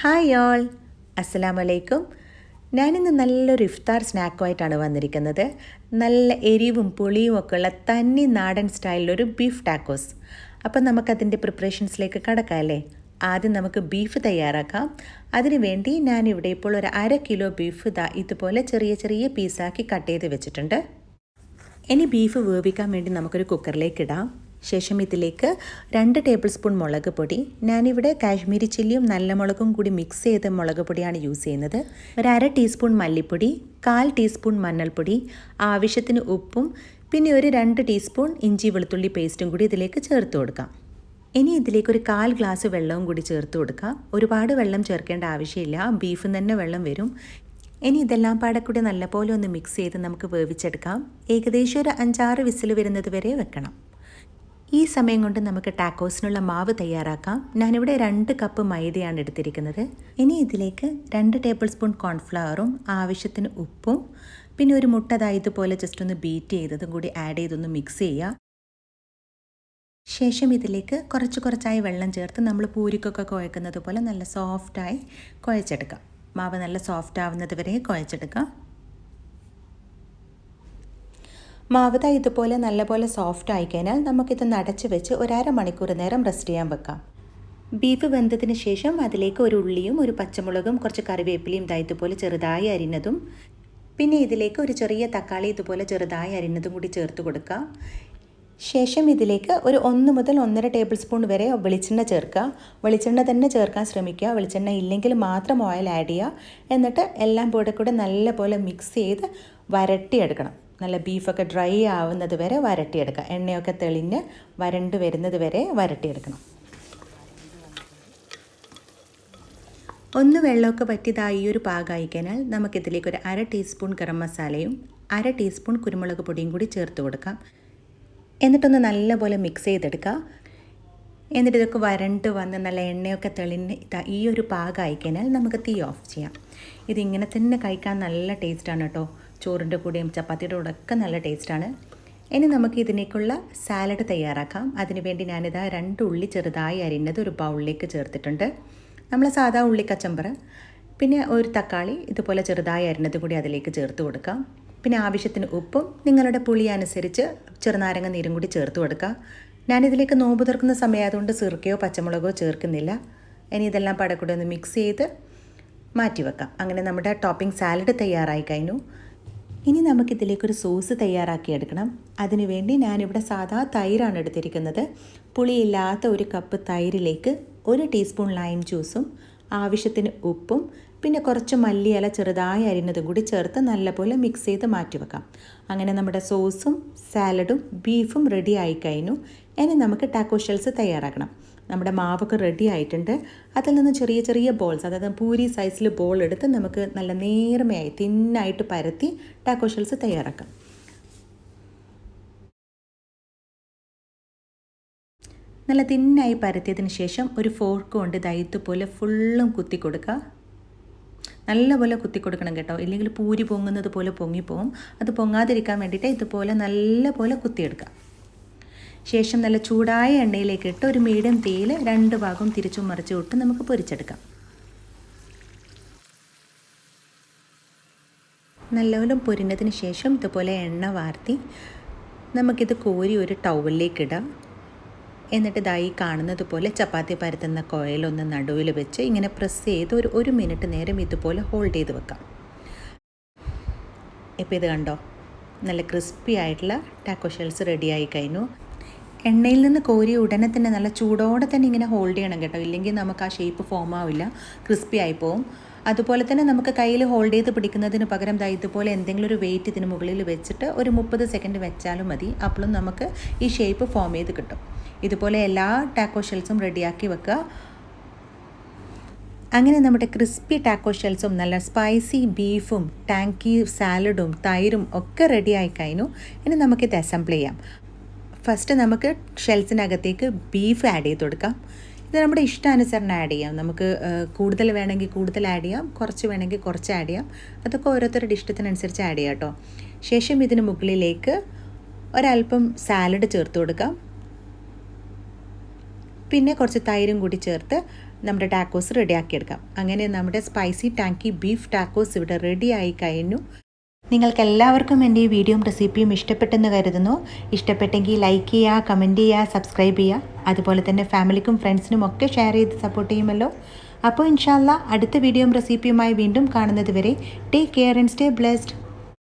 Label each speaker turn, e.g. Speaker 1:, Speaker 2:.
Speaker 1: Hi all, അസ്സലാമു അലൈക്കും. ഞാനിന്ന് നല്ലൊരു ഇഫ്താർ സ്നാക്കുമായിട്ടാണ് വന്നിരിക്കുന്നത്. നല്ല എരിവും പുളിയും ഒക്കെ ഉള്ള തനി നാടൻ സ്റ്റൈലിലൊരു ബീഫ് ടാക്കോസ്. അപ്പം നമുക്കതിൻ്റെ പ്രിപ്പറേഷൻസിലേക്ക് കടക്കാം അല്ലേ. ആദ്യം നമുക്ക് ബീഫ് തയ്യാറാക്കാം. അതിനുവേണ്ടി ഞാനിവിടെ ഇപ്പോൾ ഒരു 1/2 കിലോ ബീഫ് ഇതുപോലെ ചെറിയ ചെറിയ പീസാക്കി കട്ട് ചെയ്ത് വെച്ചിട്ടുണ്ട്. ഇനി ബീഫ് വേവിക്കാൻ വേണ്ടി നമുക്കൊരു കുക്കറിലേക്ക് ഇടാം. ശേഷം ഇതിലേക്ക് 2 ടേബിൾ സ്പൂൺ മുളക് പൊടി, ഞാനിവിടെ കാശ്മീരി ചില്ലിയും നല്ല മുളകും കൂടി മിക്സ് ചെയ്ത മുളക് പൊടിയാണ് യൂസ് ചെയ്യുന്നത്. ഒരു 1/2 ടീസ്പൂൺ മല്ലിപ്പൊടി, 1/4 ടീസ്പൂൺ മഞ്ഞൾപ്പൊടി, ആവശ്യത്തിന് ഉപ്പും, പിന്നെ ഒരു 2 ടീസ്പൂൺ ഇഞ്ചി വെളുത്തുള്ളി പേസ്റ്റും കൂടി ഇതിലേക്ക് ചേർത്ത് കൊടുക്കാം. ഇനി ഇതിലേക്ക് ഒരു 1/4 ഗ്ലാസ് വെള്ളവും കൂടി ചേർത്ത് കൊടുക്കാം. ഒരുപാട് വെള്ളം ചേർക്കേണ്ട ആവശ്യമില്ല, ബീഫിൽ തന്നെ വെള്ളം വരും. ഇനി ഇതെല്ലാം പാടെ കൂടി നല്ലപോലെ ഒന്ന് മിക്സ് ചെയ്ത് നമുക്ക് വേവിച്ചെടുക്കാം. ഏകദേശം ഒരു 5-6 വിസിൽ വരുന്നത് വരെ വെക്കണം. ഈ സമയം കൊണ്ട് നമുക്ക് ടാക്കോസിനുള്ള മാവ് തയ്യാറാക്കാം. ഞാനിവിടെ 2 കപ്പ് മൈദയാണ് എടുത്തിരിക്കുന്നത്. ഇനി ഇതിലേക്ക് 2 ടേബിൾ സ്പൂൺ കോൺഫ്ലവറും ആവശ്യത്തിന് ഉപ്പും, പിന്നെ ഒരു മുട്ട ഇതുപോലെ ജസ്റ്റ് ഒന്ന് ബീറ്റ് ചെയ്തതും കൂടി ആഡ് ചെയ്തൊന്ന് മിക്സ് ചെയ്യുക. ശേഷം ഇതിലേക്ക് കുറച്ചായി വെള്ളം ചേർത്ത് നമ്മൾ പൂരിക്കൊക്കെ കുഴക്കുന്നത് പോലെ നല്ല സോഫ്റ്റായി കുഴച്ചെടുക്കാം. മാവ് നല്ല സോഫ്റ്റ് ആവുന്നത് വരെ കുഴച്ചെടുക്കാം. മാവ് ഇതുപോലെ നല്ലപോലെ സോഫ്റ്റ് ആയിക്കഴിഞ്ഞാൽ നമുക്കിതൊന്ന് അടച്ച് വെച്ച് ഒരു 1/2 മണിക്കൂർ നേരം റെസ്റ്റ് ചെയ്യാൻ വെക്കാം. ബീഫ് വെന്തതിന് ശേഷം അതിലേക്ക് ഒരു ഉള്ളിയും ഒരു പച്ചമുളകും കുറച്ച് കറിവേപ്പിലയും ഇതുപോലെ ചെറുതായി അരിഞ്ഞതും, പിന്നെ ഇതിലേക്ക് ഒരു ചെറിയ തക്കാളി ഇതുപോലെ ചെറുതായി അരിഞ്ഞതും കൂടി ചേർത്ത് കൊടുക്കുക. ശേഷം ഇതിലേക്ക് ഒരു 1 മുതൽ 1.5 ടേബിൾ സ്പൂൺ വരെ വെളിച്ചെണ്ണ ചേർക്കുക. വെളിച്ചെണ്ണ തന്നെ ചേർക്കാൻ ശ്രമിക്കുക. വെളിച്ചെണ്ണ ഇല്ലെങ്കിൽ മാത്രം ഓയിൽ ആഡ് ചെയ്യുക. എന്നിട്ട് എല്ലാം കൂടെ നല്ലപോലെ മിക്സ് ചെയ്ത് വരട്ടിയെടുക്കണം. നല്ല ബീഫൊക്കെ ഡ്രൈ ആവുന്നത് വരെ വരട്ടിയെടുക്കുക. എണ്ണയൊക്കെ തെളിഞ്ഞ് വരണ്ട് വരുന്നത് വരെ വരട്ടിയെടുക്കണം. ഒന്ന് വെള്ളമൊക്കെ പറ്റിയതായി ഒരു പാകമായി കഴിഞ്ഞാൽ നമുക്കിതിലേക്ക് ഒരു 1/2 ടീസ്പൂൺ ഗരം മസാലയും 1/2 ടീസ്പൂൺ കുരുമുളക് പൊടിയും കൂടി ചേർത്ത് കൊടുക്കാം. എന്നിട്ടൊന്ന് നല്ലപോലെ മിക്സ് ചെയ്തെടുക്കുക. എന്നിട്ട് ഇതൊക്കെ വരണ്ട് വന്ന് നല്ല എണ്ണയൊക്കെ തെളിഞ്ഞ് ഈ ഒരു പാകമായി കഴിഞ്ഞാൽ നമുക്ക് തീ ഓഫ് ചെയ്യാം. ഇതിങ്ങനെ തന്നെ കഴിക്കാൻ നല്ല ടേസ്റ്റാണ് കേട്ടോ. ചോറിൻ്റെ കൂടെയും ചപ്പാത്തിയുടെ കൂടെ ഒക്കെ നല്ല ടേസ്റ്റാണ്. ഇനി നമുക്ക് ഇതിനേക്കുള്ള സാലഡ് തയ്യാറാക്കാം. അതിനുവേണ്ടി ഞാനിതാ 2 ഉള്ളി ചെറുതായി അരിഞ്ഞത് ഒരു ബൗളിലേക്ക് ചേർത്തിട്ടുണ്ട്. നമ്മൾ സാധാ ഉള്ളി കച്ചമ്പറ. പിന്നെ ഒരു തക്കാളി ഇതുപോലെ ചെറുതായി അരിഞ്ഞത് കൂടി അതിലേക്ക് ചേർത്ത് കൊടുക്കാം. പിന്നെ ആവശ്യത്തിന് ഉപ്പും നിങ്ങളുടെ പുളി അനുസരിച്ച് ചെറുനാരങ്ങ നീരും കൂടി ചേർത്ത് കൊടുക്കുക. ഞാനിതിലേക്ക് നോമ്പ് തുറക്കുന്ന സമയമായതുകൊണ്ട് സിർക്കയോ പച്ചമുളകോ ചേർക്കുന്നില്ല. ഇനി ഇതെല്ലാം പടക്കൂടെ ഒന്ന് മിക്സ് ചെയ്ത് മാറ്റി വെക്കാം. അങ്ങനെ നമ്മുടെ ടോപ്പിംഗ് സാലഡ് തയ്യാറായി കഴിഞ്ഞു. ഇനി നമുക്കിതിലേക്കൊരു സോസ് തയ്യാറാക്കിയെടുക്കണം. അതിനുവേണ്ടി ഞാനിവിടെ സാധാ തൈരാണ് എടുത്തിരിക്കുന്നത്. പുളിയില്ലാത്ത 1 കപ്പ് തൈരിലേക്ക് 1 ടീസ്പൂൺ ലൈം ജ്യൂസും ആവശ്യത്തിന് ഉപ്പും പിന്നെ കുറച്ച് മല്ലിയില ചെറുതായി അരിഞ്ഞതും കൂടി ചേർത്ത് നല്ലപോലെ മിക്സ് ചെയ്ത് മാറ്റി വെക്കാം. അങ്ങനെ നമ്മുടെ സോസും സാലഡും ബീഫും റെഡി ആയി കഴിഞ്ഞു. ഇനി നമുക്ക് ടാക്കോ ഷെൽസ് തയ്യാറാക്കണം. നമ്മുടെ മാവൊക്കെ റെഡി ആയിട്ടുണ്ട്. അതിൽ നിന്ന് ചെറിയ ചെറിയ ബോൾസ്, അതായത് പൂരി സൈസിൽ ബോൾ എടുത്ത് നമുക്ക് നല്ല നേർമയായി തിന്നായിട്ട് പരത്തി ടാക്കോ ഷെൽസ് തയ്യാറാക്കാം. നല്ല തിന്നായി പരത്തിയതിന് ശേഷം ഒരു ഫോർക്ക് കൊണ്ട് ഇതുപോലെ ഫുള്ളും കുത്തി കൊടുക്കുക. നല്ലപോലെ കുത്തി കൊടുക്കണം കേട്ടോ, ഇല്ലെങ്കിൽ പൂരി പൊങ്ങുന്നത് പോലെ പൊങ്ങിപ്പോവും. അത് പൊങ്ങാതിരിക്കാൻ വേണ്ടിയിട്ട് ഇതുപോലെ നല്ലപോലെ കുത്തിയെടുക്കുക. ശേഷം നല്ല ചൂടായ എണ്ണയിലേക്ക് ഇട്ട് ഒരു മീഡിയം തീയിൽ 2 ഭാഗവും തിരിച്ചും മറിച്ചും ഇട്ട് നമുക്ക് പൊരിച്ചെടുക്കാം. നല്ലപോലെ പൊരിഞ്ഞതിന് ശേഷം ഇതുപോലെ എണ്ണ വാർത്തി നമുക്കിത് കോരി ഒരു ടവലിലേക്ക് ഇടാം. എന്നിട്ട് ഇതായി കാണുന്നത് പോലെ ചപ്പാത്തി പരത്തുന്ന കോയിലൊന്ന് നടുവിൽ വെച്ച് ഇങ്ങനെ പ്രസ് ചെയ്ത് ഒരു 1 മിനിറ്റ് നേരം ഇതുപോലെ ഹോൾഡ് ചെയ്ത് വെക്കാം. ഇപ്പോൾ ഇത് കണ്ടോ, നല്ല ക്രിസ്പി ആയിട്ടുള്ള ടാക്കോ ഷെൽസ് റെഡിയായി കഴിഞ്ഞു. എണ്ണയിൽ നിന്ന് കോരി ഉടനെ തന്നെ നല്ല ചൂടോടെ തന്നെ ഇങ്ങനെ ഹോൾഡ് ചെയ്യണം കേട്ടോ, ഇല്ലെങ്കിൽ നമുക്ക് ആ ഷേപ്പ് ഫോം ആവില്ല, ക്രിസ്പി ആയി പോവും. അതുപോലെ തന്നെ നമുക്ക് കയ്യിൽ ഹോൾഡ് ചെയ്ത് പിടിക്കുന്നതിന് പകരം ഇതുപോലെ എന്തെങ്കിലും ഒരു വെയിറ്റ് ഇതിന് മുകളിൽ വെച്ചിട്ട് ഒരു 30 സെക്കൻഡ് വെച്ചാലും മതി. അപ്പോഴും നമുക്ക് ഈ ഷേപ്പ് ഫോം ചെയ്ത് കിട്ടും. ഇതുപോലെ എല്ലാ ടാക്കോ ഷെൽസും റെഡിയാക്കി വെക്കുക. അങ്ങനെ നമ്മുടെ ക്രിസ്പി ടാക്കോ ഷെൽസും നല്ല സ്പൈസി ബീഫും ടാങ്കി സാലഡും തൈരും ഒക്കെ റെഡിയായി കഴിഞ്ഞു. ഇനി നമുക്കിത് അസംബിൾ ചെയ്യാം. ഫസ്റ്റ് നമുക്ക് ഷെൽസിനകത്തേക്ക് ബീഫ് ആഡ് ചെയ്ത് കൊടുക്കാം. ഇത് നമ്മുടെ ഇഷ്ടാനുസരണം ആഡ് ചെയ്യാം. നമുക്ക് കൂടുതൽ വേണമെങ്കിൽ കൂടുതൽ ആഡ് ചെയ്യാം, കുറച്ച് വേണമെങ്കിൽ കുറച്ച് ആഡ് ചെയ്യാം. അതൊക്കെ ഓരോരുത്തരുടെ ഇഷ്ടത്തിനനുസരിച്ച് ആഡ് ചെയ്യാം കേട്ടോ. ശേഷം ഇതിന് മുകളിലേക്ക് ഒരല്പം സാലഡ് ചേർത്ത് കൊടുക്കാം. പിന്നെ കുറച്ച് തൈരും കൂടി ചേർത്ത് നമ്മുടെ ടാക്കോസ് റെഡിയാക്കിയെടുക്കാം. അങ്ങനെ നമ്മുടെ സ്പൈസി ടാങ്കി ബീഫ് ടാക്കോസ് ഇവിടെ റെഡിയായി കഴിഞ്ഞു. നിങ്ങൾക്കെല്ലാവർക്കും എൻ്റെ ഈ വീഡിയോയും റെസിപ്പിയും ഇഷ്ടപ്പെട്ടെന്ന് കരുതുന്നു. ഇഷ്ടപ്പെട്ടെങ്കിൽ ലൈക്ക് ചെയ്യുക, കമൻറ്റ് ചെയ്യുക, സബ്സ്ക്രൈബ് ചെയ്യുക. അതുപോലെ തന്നെ ഫാമിലിക്കും ഫ്രണ്ട്സിനും ഒക്കെ ഷെയർ ചെയ്ത് സപ്പോർട്ട് ചെയ്യുമല്ലോ. അപ്പോൾ ഇൻഷാ അല്ലാഹ് അടുത്ത വീഡിയോയും റെസിപ്പിയുമായി വീണ്ടും കാണുന്നത് വരെ take care and stay blessed.